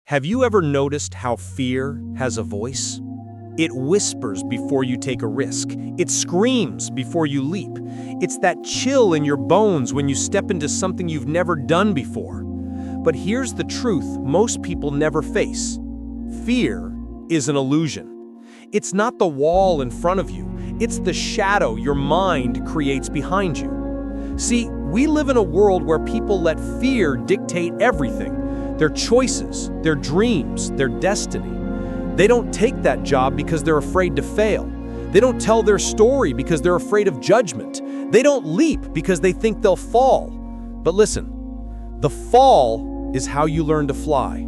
Have you ever noticed how fear has a voice? It whispers before you take a risk. It screams before you leap. It's that chill in your bones when you step into something you've never done before. But here's the truth most people never face. Fear is an illusion. It's not the wall in front of you. It's the shadow your mind creates behind you. See, we live in a world where people let fear dictate everything. Their choices, their dreams, their destiny. They don't take that job because they're afraid to fail. They don't tell their story because they're afraid of judgment. They don't leap because they think they'll fall. But listen, the fall is how you learn to fly.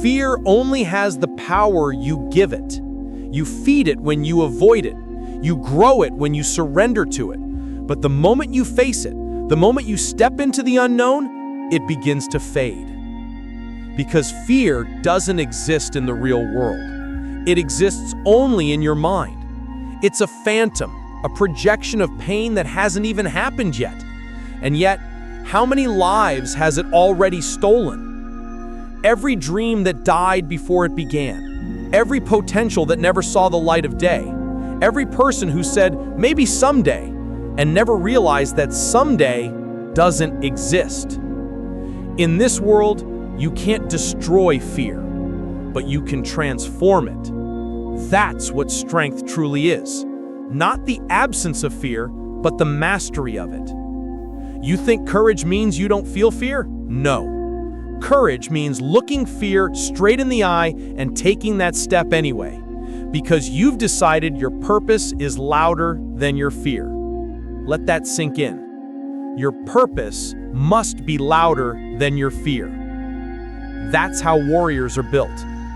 Fear only has the power you give it. You feed it when you avoid it. You grow it when you surrender to it. But the moment you face it, the moment you step into the unknown, it begins to fade. Because fear doesn't exist in the real world. It exists only in your mind. It's a phantom, a projection of pain that hasn't even happened yet. And yet, how many lives has it already stolen? Every dream that died before it began. Every potential that never saw the light of day. Every person who said, maybe someday, and never realized that someday doesn't exist. In this world, you can't destroy fear, but you can transform it. That's what strength truly is. Not the absence of fear, but the mastery of it. You think courage means you don't feel fear? No. Courage means looking fear straight in the eye and taking that step anyway, because you've decided your purpose is louder than your fear. Let that sink in. Your purpose must be louder than your fear. That's how warriors are built.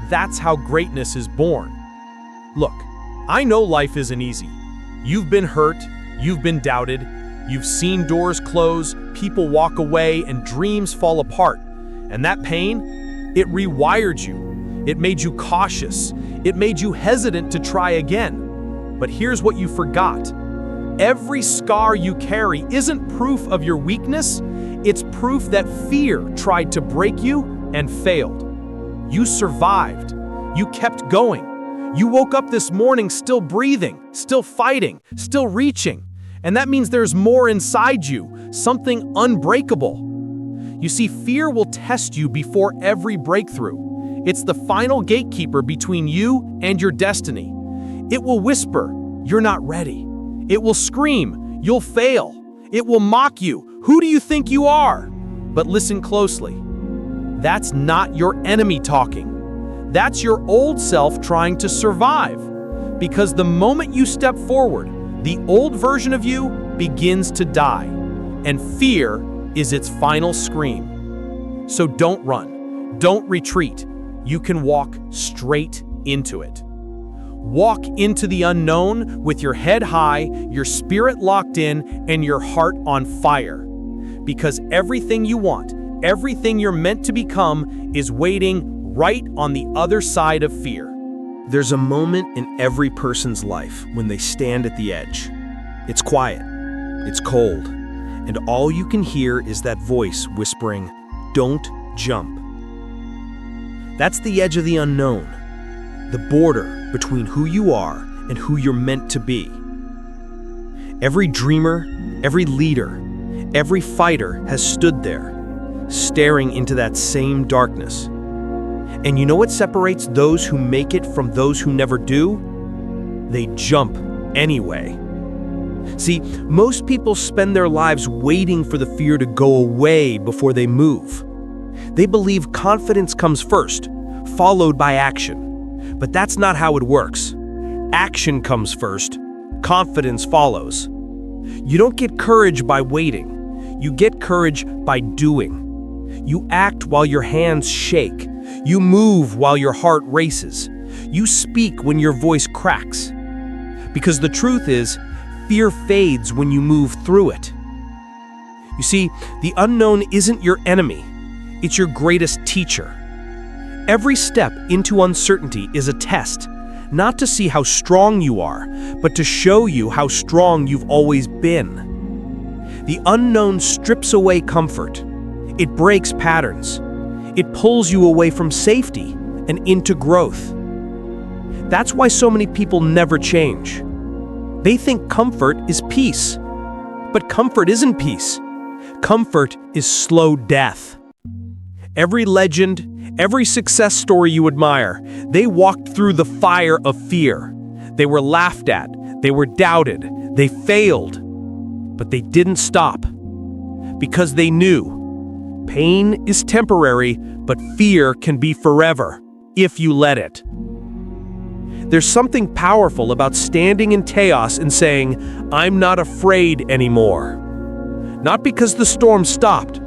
That's how greatness is born. Look, I know life isn't easy. You've been hurt, you've been doubted, you've seen doors close, people walk away, and dreams fall apart. And that pain, it rewired you. It made you cautious. It made you hesitant to try again. But here's what you forgot. Every scar you carry isn't proof of your weakness. It's proof that fear tried to break you and failed. You survived. You kept going. You woke up this morning still breathing, still fighting, still reaching. And that means there's more inside you, something unbreakable. You see, fear will test you before every breakthrough. It's the final gatekeeper between you and your destiny. It will whisper, "You're not ready." It will scream, "You'll fail." It will mock you, "Who do you think you are?" But listen closely. That's not your enemy talking. That's your old self trying to survive. Because the moment you step forward, the old version of you begins to die. And fear is its final scream. So don't run. Don't retreat. You can walk straight into it. Walk into the unknown with your head high, your spirit locked in, and your heart on fire. Because everything you want, everything you're meant to become is waiting right on the other side of fear. There's a moment in every person's life when they stand at the edge. It's quiet, it's cold, and all you can hear is that voice whispering, "Don't jump." That's the edge of the unknown, the border between who you are and who you're meant to be. Every dreamer, every leader, every fighter has stood there, staring into that same darkness. And you know what separates those who make it from those who never do? They jump anyway. See, most people spend their lives waiting for the fear to go away before they move. They believe confidence comes first, followed by action. But that's not how it works. Action comes first, confidence follows. You don't get courage by waiting. You get courage by doing. You act while your hands shake. You move while your heart races. You speak when your voice cracks. Because the truth is, fear fades when you move through it. You see, the unknown isn't your enemy. It's your greatest teacher. Every step into uncertainty is a test, not to see how strong you are, but to show you how strong you've always been. The unknown strips away comfort. It breaks patterns. It pulls you away from safety and into growth. That's why so many people never change. They think comfort is peace. But comfort isn't peace. Comfort is slow death. Every legend, every success story you admire, they walked through the fire of fear. They were laughed at, they were doubted, they failed. But they didn't stop. Because they knew pain is temporary, but fear can be forever if you let it. There's something powerful about standing in chaos and saying, "I'm not afraid anymore." Not because the storm stopped,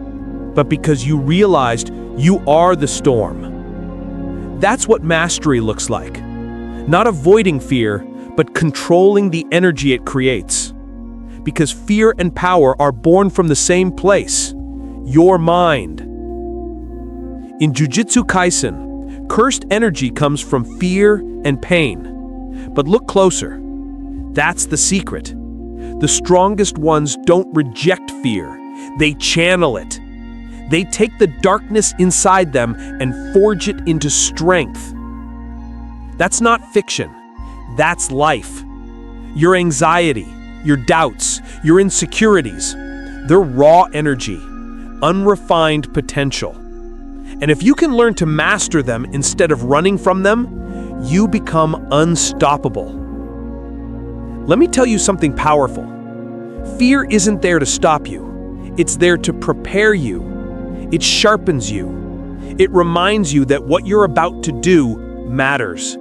but because you realized you are the storm. That's what mastery looks like. Not avoiding fear, but controlling the energy it creates. Because fear and power are born from the same place, your mind. In Jujutsu Kaisen, cursed energy comes from fear and pain. But look closer. That's the secret. The strongest ones don't reject fear. They channel it. They take the darkness inside them and forge it into strength. That's not fiction. That's life. Your anxiety, your doubts, your insecurities, they're raw energy, unrefined potential. And if you can learn to master them instead of running from them, you become unstoppable. Let me tell you something powerful. Fear isn't there to stop you. It's there to prepare you. It sharpens you. It reminds you that what you're about to do matters.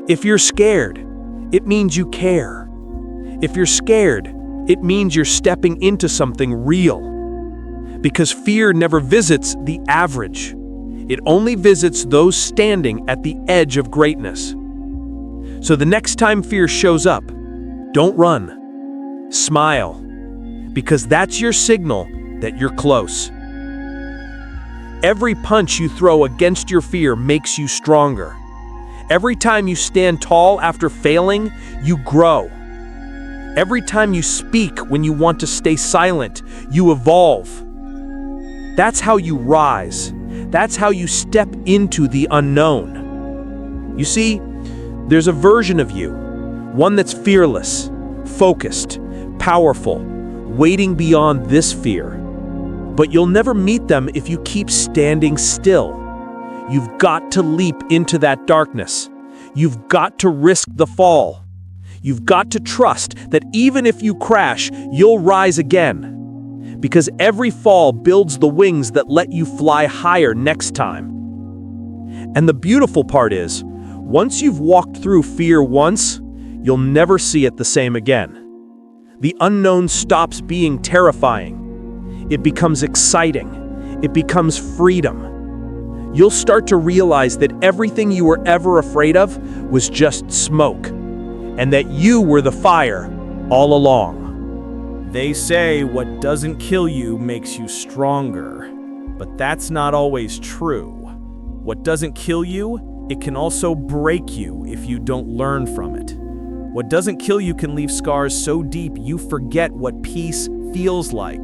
If you're scared, it means you care. If you're scared, it means you're stepping into something real. Because fear never visits the average. It only visits those standing at the edge of greatness. So the next time fear shows up, don't run. Smile. Because that's your signal that you're close. Every punch you throw against your fear makes you stronger. Every time you stand tall after failing, you grow. Every time you speak when you want to stay silent, you evolve. That's how you rise. That's how you step into the unknown. You see, there's a version of you, one that's fearless, focused, powerful, waiting beyond this fear. But you'll never meet them if you keep standing still. You've got to leap into that darkness. You've got to risk the fall. You've got to trust that even if you crash, you'll rise again. Because every fall builds the wings that let you fly higher next time. And the beautiful part is, once you've walked through fear once, you'll never see it the same again. The unknown stops being terrifying. It becomes exciting. It becomes freedom. You'll start to realize that everything you were ever afraid of was just smoke, and that you were the fire all along. They say what doesn't kill you makes you stronger, but that's not always true. What doesn't kill you, it can also break you if you don't learn from it. What doesn't kill you can leave scars so deep you forget what peace feels like.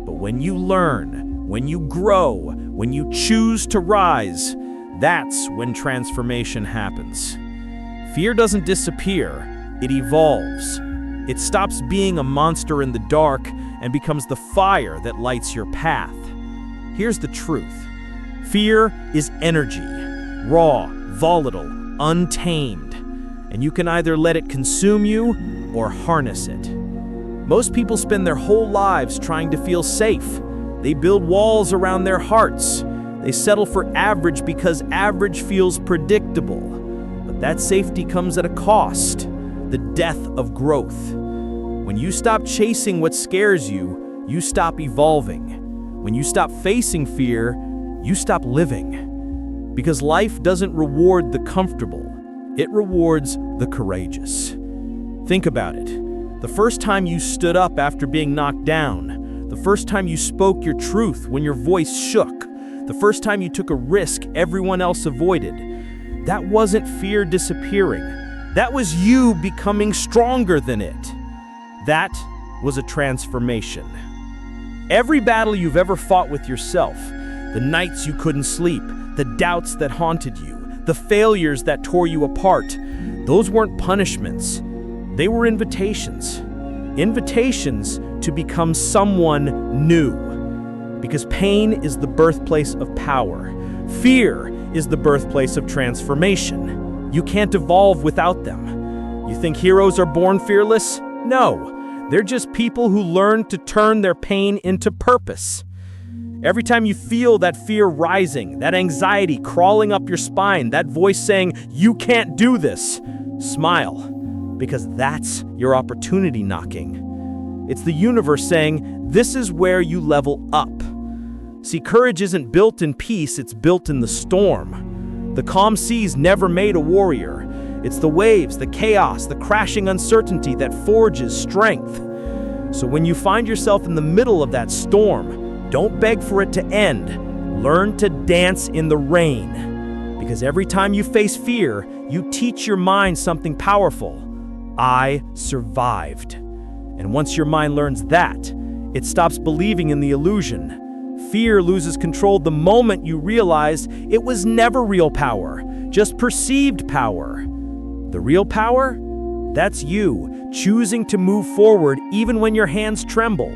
But when you learn, when you grow, when you choose to rise, that's when transformation happens. Fear doesn't disappear, it evolves. It stops being a monster in the dark and becomes the fire that lights your path. Here's the truth. Fear is energy, raw, volatile, untamed, and you can either let it consume you or harness it. Most people spend their whole lives trying to feel safe. They build walls around their hearts. They settle for average because average feels predictable. But that safety comes at a cost. The death of growth. When you stop chasing what scares you, you stop evolving. When you stop facing fear, you stop living. Because life doesn't reward the comfortable, it rewards the courageous. Think about it. The first time you stood up after being knocked down, the first time you spoke your truth when your voice shook, the first time you took a risk everyone else avoided, that wasn't fear disappearing. That was you becoming stronger than it. That was a transformation. Every battle you've ever fought with yourself, The nights you couldn't sleep, the doubts that haunted you, the failures that tore you apart. Those weren't punishments. They were invitations. Invitations to become someone new. Because pain is the birthplace of power. Fear is the birthplace of transformation. You can't evolve without them. You think heroes are born fearless? No, they're just people who learn to turn their pain into purpose. Every time you feel that fear rising, that anxiety crawling up your spine, that voice saying, "You can't do this," smile, because that's your opportunity knocking. It's the universe saying, "This is where you level up." See, courage isn't built in peace, it's built in the storm. The calm seas never made a warrior. It's the waves, the chaos, the crashing uncertainty that forges strength. So when you find yourself in the middle of that storm, don't beg for it to end. Learn to dance in the rain. Because every time you face fear, you teach your mind something powerful. I survived. And once your mind learns that, it stops believing in the illusion. Fear loses control the moment you realize it was never real power, just perceived power. The real power? That's you, choosing to move forward even when your hands tremble,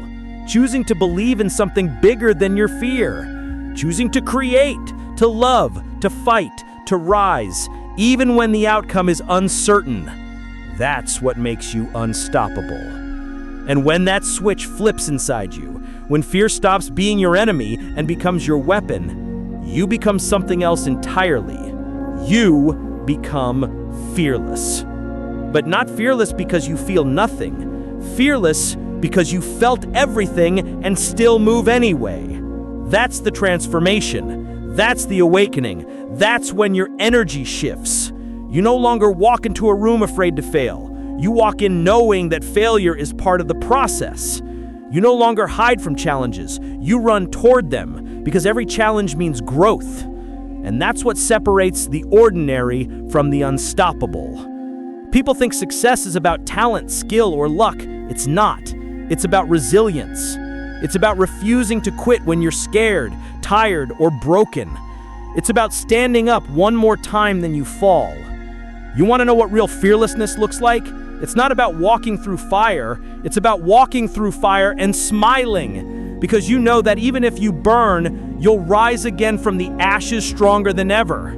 choosing to believe in something bigger than your fear, choosing to create, to love, to fight, to rise, even when the outcome is uncertain. That's what makes you unstoppable. And when that switch flips inside you, when fear stops being your enemy and becomes your weapon, you become something else entirely. You become fearless. But not fearless because you feel nothing. Fearless because you felt everything and still move anyway. That's the transformation. That's the awakening. That's when your energy shifts. You no longer walk into a room afraid to fail. You walk in knowing that failure is part of the process. You no longer hide from challenges. You run toward them because every challenge means growth. And that's what separates the ordinary from the unstoppable. People think success is about talent, skill, or luck. It's not. It's about resilience. It's about refusing to quit when you're scared, tired, or broken. It's about standing up one more time than you fall. You want to know what real fearlessness looks like? It's not about walking through fire. It's about walking through fire and smiling. Because you know that even if you burn, you'll rise again from the ashes stronger than ever.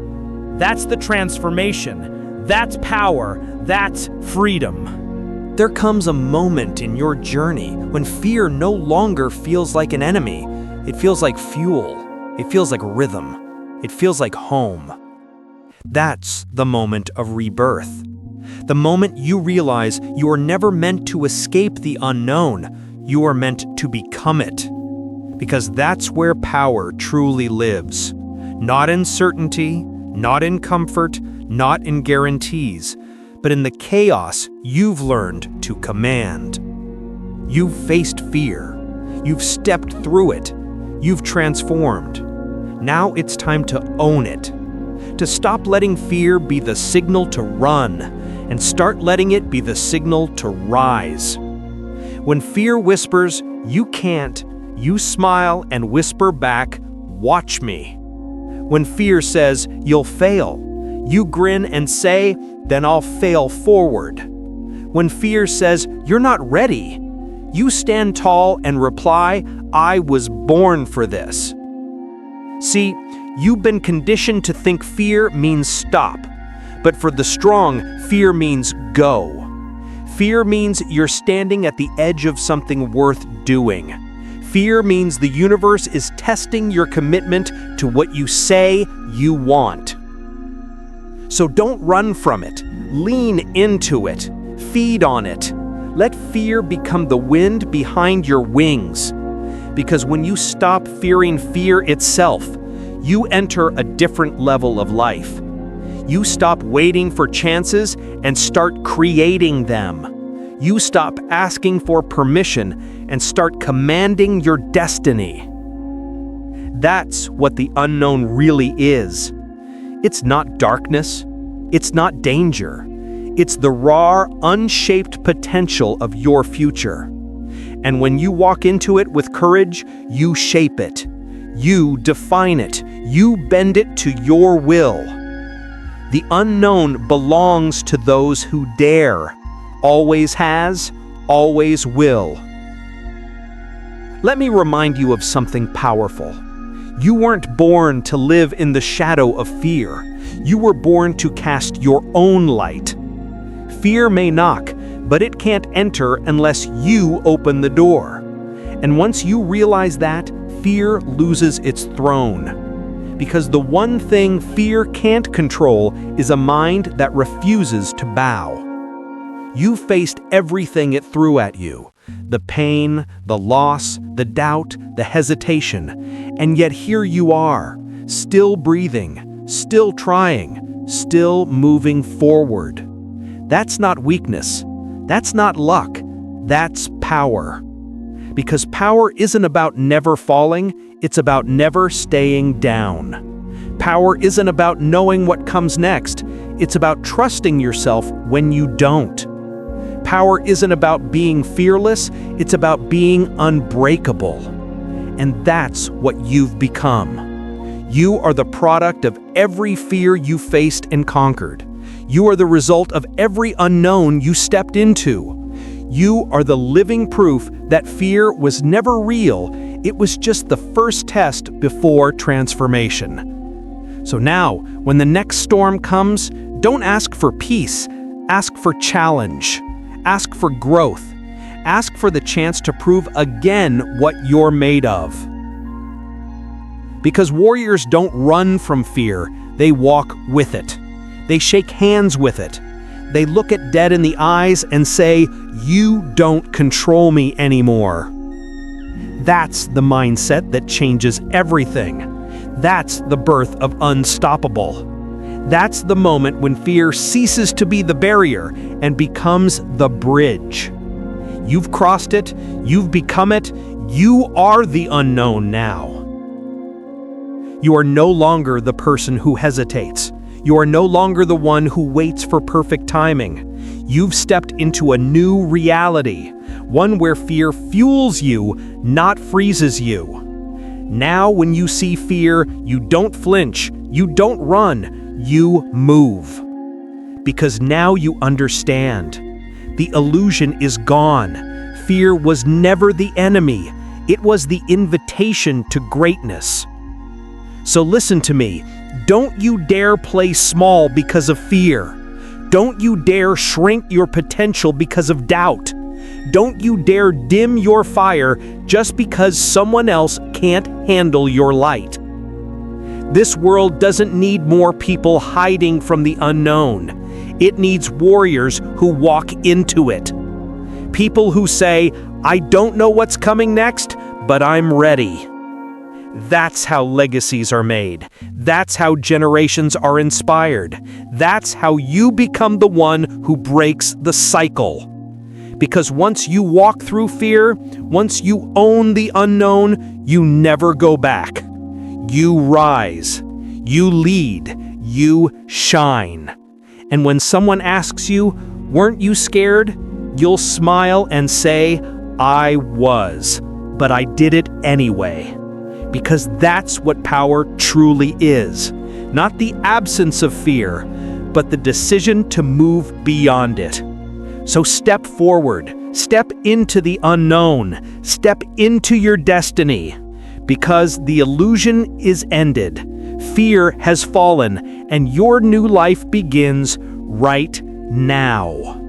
That's the transformation. That's power. That's freedom. There comes a moment in your journey when fear no longer feels like an enemy. It feels like fuel. It feels like rhythm. It feels like home. That's the moment of rebirth. The moment you realize you are never meant to escape the unknown, you are meant to become it. Because that's where power truly lives. Not in certainty, not in comfort, not in guarantees, but in the chaos you've learned to command. You've faced fear. You've stepped through it. You've transformed. Now it's time to own it. To stop letting fear be the signal to run and start letting it be the signal to rise. When fear whispers, "You can't," you smile and whisper back, "Watch me." When fear says, "You'll fail," you grin and say, "Then I'll fail forward." When fear says, "You're not ready," you stand tall and reply, "I was born for this." See, you've been conditioned to think fear means stop. But for the strong, fear means go. Fear means you're standing at the edge of something worth doing. Fear means the universe is testing your commitment to what you say you want. So don't run from it. Lean into it. Feed on it. Let fear become the wind behind your wings. Because when you stop fearing fear itself, you enter a different level of life. You stop waiting for chances and start creating them. You stop asking for permission and start commanding your destiny. That's what the unknown really is. It's not darkness. It's not danger. It's the raw, unshaped potential of your future. And when you walk into it with courage, you shape it. You define it. You bend it to your will. The unknown belongs to those who dare. Always has, always will. Let me remind you of something powerful. You weren't born to live in the shadow of fear. You were born to cast your own light. Fear may knock, but it can't enter unless you open the door. And once you realize that, fear loses its throne. Because the one thing fear can't control is a mind that refuses to bow. You faced everything it threw at you. The pain, the loss, the doubt, the hesitation. And yet here you are, still breathing, still trying, still moving forward. That's not weakness. That's not luck. That's power. Because power isn't about never falling, it's about never staying down. Power isn't about knowing what comes next, it's about trusting yourself when you don't. Power isn't about being fearless, it's about being unbreakable. And that's what you've become. You are the product of every fear you faced and conquered. You are the result of every unknown you stepped into. You are the living proof that fear was never real, it was just the first test before transformation. So now, when the next storm comes, don't ask for peace, ask for challenge. Ask for growth. Ask for the chance to prove again what you're made of. Because warriors don't run from fear, they walk with it. They shake hands with it. They look at death in the eyes and say, "You don't control me anymore." That's the mindset that changes everything. That's the birth of Unstoppable. That's the moment when fear ceases to be the barrier and becomes the bridge. You've crossed it, you've become it, you are the unknown now. You are no longer the person who hesitates. You are no longer the one who waits for perfect timing. You've stepped into a new reality, one where fear fuels you, not freezes you. Now when you see fear, you don't flinch, you don't run, you move. Because now you understand. The illusion is gone. Fear was never the enemy. It was the invitation to greatness. So listen to me. Don't you dare play small because of fear. Don't you dare shrink your potential because of doubt. Don't you dare dim your fire just because someone else can't handle your light. This world doesn't need more people hiding from the unknown. It needs warriors who walk into it. People who say, "I don't know what's coming next, but I'm ready." That's how legacies are made. That's how generations are inspired. That's how you become the one who breaks the cycle. Because once you walk through fear, once you own the unknown, you never go back. You rise, you lead, you shine. And when someone asks you, "Weren't you scared?" you'll smile and say, "I was, but I did it anyway." Because that's what power truly is. Not the absence of fear, but the decision to move beyond it. So step forward, step into the unknown, step into your destiny. Because the illusion is ended, fear has fallen, and your new life begins right now.